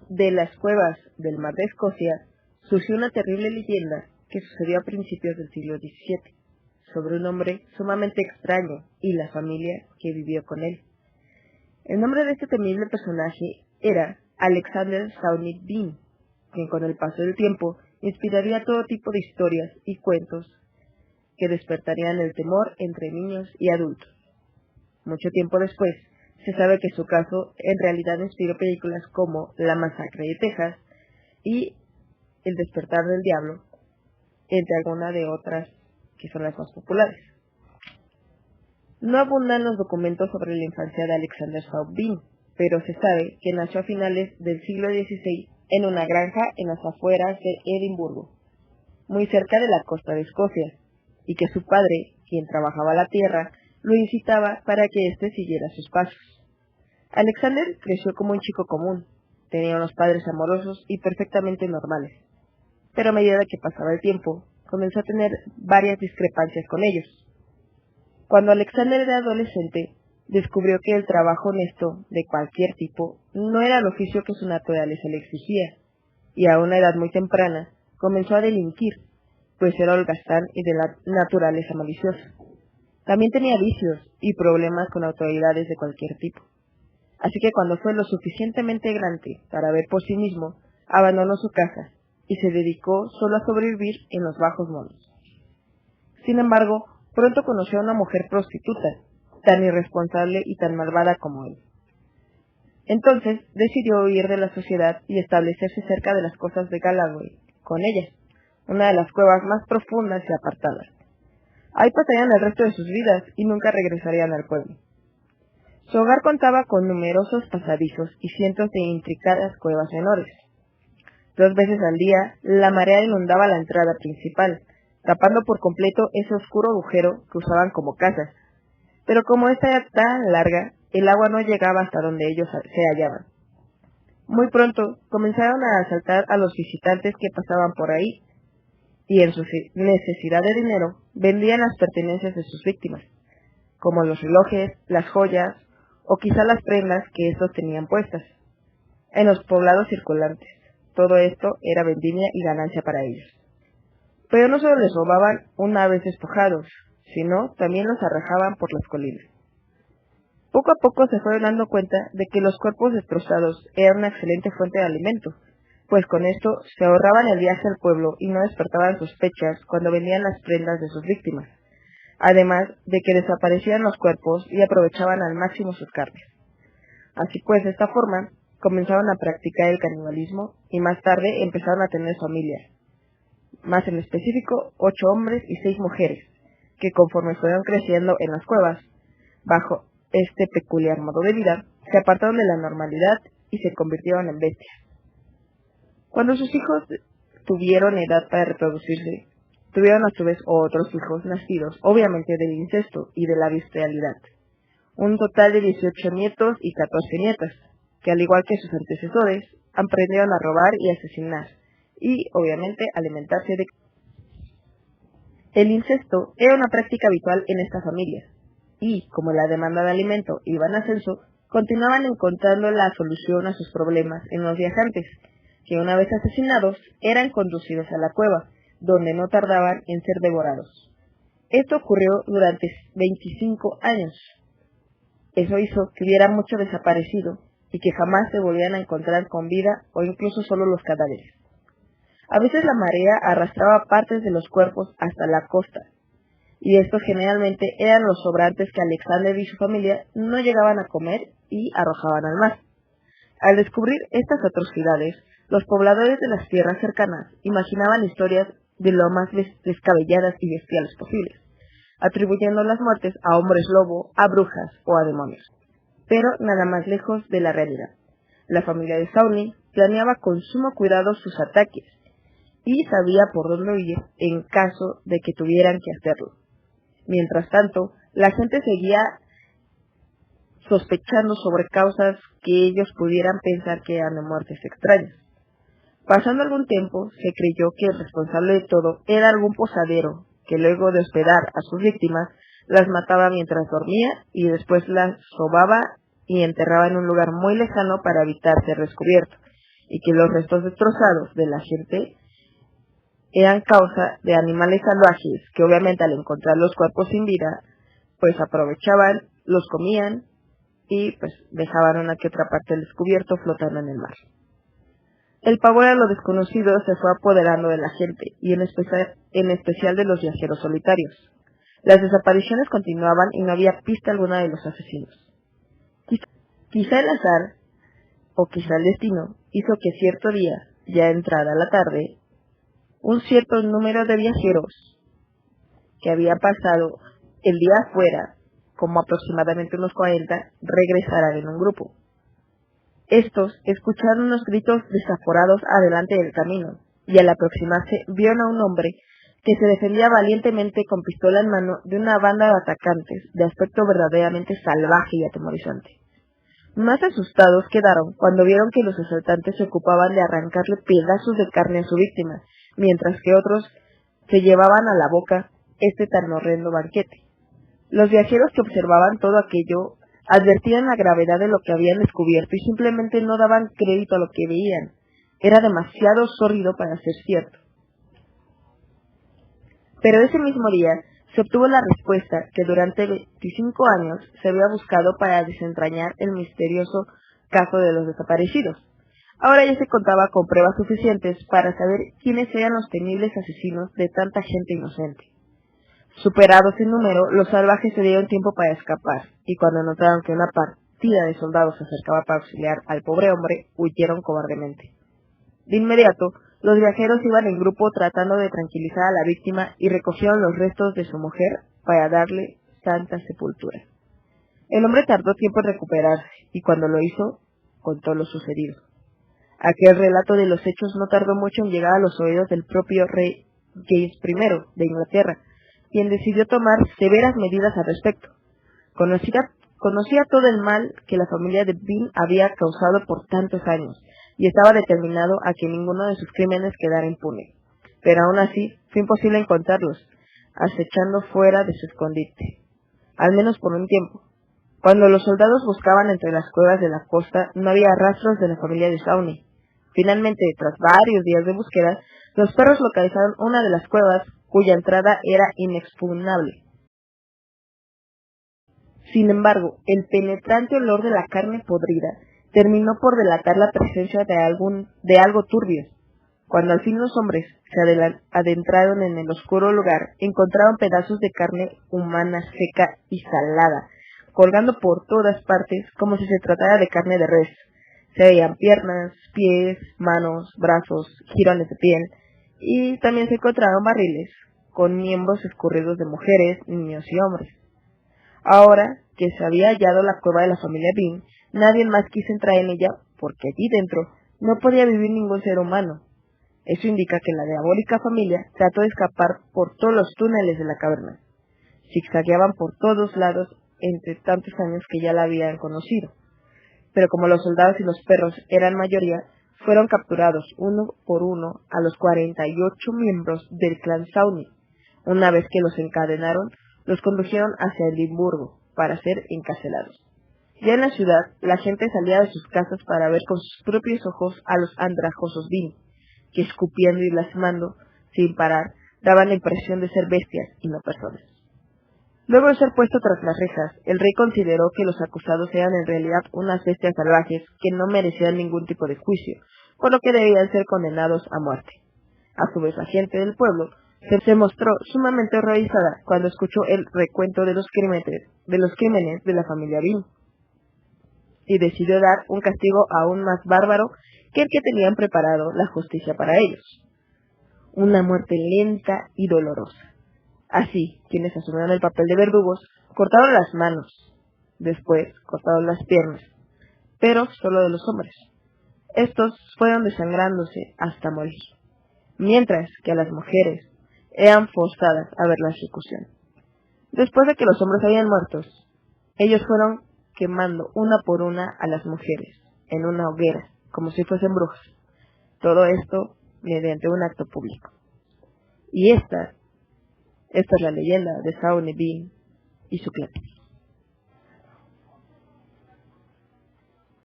de las cuevas del mar de Escocia surgió una terrible leyenda que sucedió a principios del siglo XVII, sobre un hombre sumamente extraño y la familia que vivió con él. El nombre de este temible personaje era Alexander Sawney Dean, quien con el paso del tiempo inspiraría todo tipo de historias y cuentos que despertarían el temor entre niños y adultos. Mucho tiempo después, se sabe que su caso en realidad inspiró películas como La Masacre de Texas y El Despertar del Diablo, entre algunas de otras que son las más populares. No abundan los documentos sobre la infancia de Alexander Sawney Dean, pero se sabe que nació a finales del siglo XVI en una granja en las afueras de Edimburgo, muy cerca de la costa de Escocia, y que su padre, quien trabajaba la tierra, lo incitaba para que éste siguiera sus pasos. Alexander creció como un chico común, tenía unos padres amorosos y perfectamente normales, pero a medida que pasaba el tiempo, comenzó a tener varias discrepancias con ellos. Cuando Alexander era adolescente, descubrió que el trabajo honesto, de cualquier tipo, no era el oficio que su naturaleza le exigía, y a una edad muy temprana comenzó a delinquir, pues era holgazán y de la naturaleza maliciosa. También tenía vicios y problemas con autoridades de cualquier tipo. Así que cuando fue lo suficientemente grande para ver por sí mismo, abandonó su casa y se dedicó solo a sobrevivir en los bajos mundos. Sin embargo, pronto conoció a una mujer prostituta, tan irresponsable y tan malvada como él. Entonces decidió huir de la sociedad y establecerse cerca de las costas de Galloway, con ella, una de las cuevas más profundas y apartadas. Ahí pasarían el resto de sus vidas y nunca regresarían al pueblo. Su hogar contaba con numerosos pasadizos y cientos de intricadas cuevas menores. 2 veces al día, la marea inundaba la entrada principal, tapando por completo ese oscuro agujero que usaban como casa. Pero como esta era tan larga, el agua no llegaba hasta donde ellos se hallaban. Muy pronto comenzaron a asaltar a los visitantes que pasaban por ahí, y en su necesidad de dinero vendían las pertenencias de sus víctimas, como los relojes, las joyas o quizá las prendas que estos tenían puestas, en los poblados circundantes. Todo esto era vendimia y ganancia para ellos. Pero no solo les robaban una vez despojados, sino también los arrojaban por las colinas. Poco a poco se fueron dando cuenta de que los cuerpos destrozados eran una excelente fuente de alimento, pues con esto se ahorraban el viaje al pueblo y no despertaban sospechas cuando vendían las prendas de sus víctimas, además de que desaparecían los cuerpos y aprovechaban al máximo sus carnes. Así pues, de esta forma, comenzaron a practicar el canibalismo y más tarde empezaron a tener familias, más en específico 8 hombres y 6 mujeres, que conforme fueron creciendo en las cuevas, bajo este peculiar modo de vida, se apartaron de la normalidad y se convirtieron en bestias. Cuando sus hijos tuvieron edad para reproducirse, tuvieron a su vez otros hijos nacidos, obviamente del incesto y de la bestialidad. Un total de 18 nietos y 14 nietas, que al igual que sus antecesores, aprendieron a robar y asesinar, y obviamente alimentarse de... El incesto era una práctica habitual en estas familias, y como la demanda de alimento iba en ascenso, continuaban encontrando la solución a sus problemas en los viajantes, que una vez asesinados eran conducidos a la cueva, donde no tardaban en ser devorados. Esto ocurrió durante 25 años. Eso hizo que hubiera mucho desaparecido y que jamás se volvieran a encontrar con vida o incluso solo los cadáveres. A veces la marea arrastraba partes de los cuerpos hasta la costa, y estos generalmente eran los sobrantes que Alexander y su familia no llegaban a comer y arrojaban al mar. Al descubrir estas atrocidades, los pobladores de las tierras cercanas imaginaban historias de lo más descabelladas y bestiales posibles, atribuyendo las muertes a hombres lobo, a brujas o a demonios. Pero nada más lejos de la realidad. La familia de Sawney planeaba con sumo cuidado sus ataques y sabía por dónde huir en caso de que tuvieran que hacerlo. Mientras tanto, la gente seguía sospechando sobre causas que ellos pudieran pensar que eran de muertes extrañas. Pasando algún tiempo, se creyó que el responsable de todo era algún posadero, que luego de hospedar a sus víctimas, las mataba mientras dormía y después las robaba y enterraba en un lugar muy lejano para evitar ser descubierto, y que los restos destrozados de la gente eran causa de animales salvajes que obviamente al encontrar los cuerpos sin vida, pues aprovechaban, los comían y pues dejaban una que otra parte del descubierto flotando en el mar. El pavor a lo desconocido se fue apoderando de la gente y en especial de los viajeros solitarios. Las desapariciones continuaban y no había pista alguna de los asesinos. Quizá el azar o quizá el destino hizo que cierto día, ya entrada la tarde, un cierto número de viajeros que había pasado el día afuera, como aproximadamente unos 40, regresaran en un grupo. Estos escucharon unos gritos desaforados adelante del camino, y al aproximarse vieron a un hombre que se defendía valientemente con pistola en mano de una banda de atacantes de aspecto verdaderamente salvaje y atemorizante. Más asustados quedaron cuando vieron que los asaltantes se ocupaban de arrancarle pedazos de carne a su víctima, mientras que otros se llevaban a la boca este tan horrendo banquete. Los viajeros que observaban todo aquello advertían la gravedad de lo que habían descubierto y simplemente no daban crédito a lo que veían. Era demasiado sórdido para ser cierto. Pero ese mismo día se obtuvo la respuesta que durante 25 años se había buscado para desentrañar el misterioso caso de los desaparecidos. Ahora ya se contaba con pruebas suficientes para saber quiénes eran los temibles asesinos de tanta gente inocente. Superados en número, los salvajes se dieron tiempo para escapar, y cuando notaron que una partida de soldados se acercaba para auxiliar al pobre hombre, huyeron cobardemente. De inmediato, los viajeros iban en grupo tratando de tranquilizar a la víctima y recogieron los restos de su mujer para darle santa sepultura. El hombre tardó tiempo en recuperarse, y cuando lo hizo, contó lo sucedido. Aquel relato de los hechos no tardó mucho en llegar a los oídos del propio rey James I de Inglaterra, quien decidió tomar severas medidas al respecto. Conocía todo el mal que la familia de Bean había causado por tantos años, y estaba determinado a que ninguno de sus crímenes quedara impune. Pero aún así, fue imposible encontrarlos, acechando fuera de su escondite, al menos por un tiempo. Cuando los soldados buscaban entre las cuevas de la costa, no había rastros de la familia de Sawney. Finalmente, tras varios días de búsqueda, los perros localizaron una de las cuevas cuya entrada era inexpugnable. Sin embargo, el penetrante olor de la carne podrida terminó por delatar la presencia de algo turbio. Cuando al fin los hombres se adentraron en el oscuro lugar, encontraron pedazos de carne humana seca y salada, colgando por todas partes como si se tratara de carne de res. Se veían piernas, pies, manos, brazos, jirones de piel, y también se encontraron barriles con miembros escurridos de mujeres, niños y hombres. Ahora que se había hallado la cueva de la familia Bean, nadie más quiso entrar en ella porque allí dentro no podía vivir ningún ser humano. Eso indica que la diabólica familia trató de escapar por todos los túneles de la caverna. Zigzagueaban por todos lados entre tantos años que ya la habían conocido. Pero como los soldados y los perros eran mayoría, fueron capturados uno por uno a los 48 miembros del clan Sawney. Una vez que los encadenaron, los condujeron hacia Edimburgo para ser encarcelados. Ya en la ciudad, la gente salía de sus casas para ver con sus propios ojos a los andrajosos Bean, que escupiendo y blasfemando sin parar, daban la impresión de ser bestias y no personas. Luego de ser puesto tras las rejas, el rey consideró que los acusados eran en realidad unas bestias salvajes que no merecían ningún tipo de juicio, por lo que debían ser condenados a muerte. A su vez, la gente del pueblo se mostró sumamente horrorizada cuando escuchó el recuento de los crímenes de la familia Bean, y decidió dar un castigo aún más bárbaro que el que tenían preparado la justicia para ellos: una muerte lenta y dolorosa. Así, quienes asumieron el papel de verdugos cortaron las manos, después cortaron las piernas, pero solo de los hombres. Estos fueron desangrándose hasta morir, mientras que a las mujeres eran forzadas a ver la ejecución. Después de que los hombres habían muerto, ellos fueron quemando una por una a las mujeres en una hoguera, como si fuesen brujas. Todo esto mediante un acto público. Y esta es la leyenda de Sawney Bean y su clan.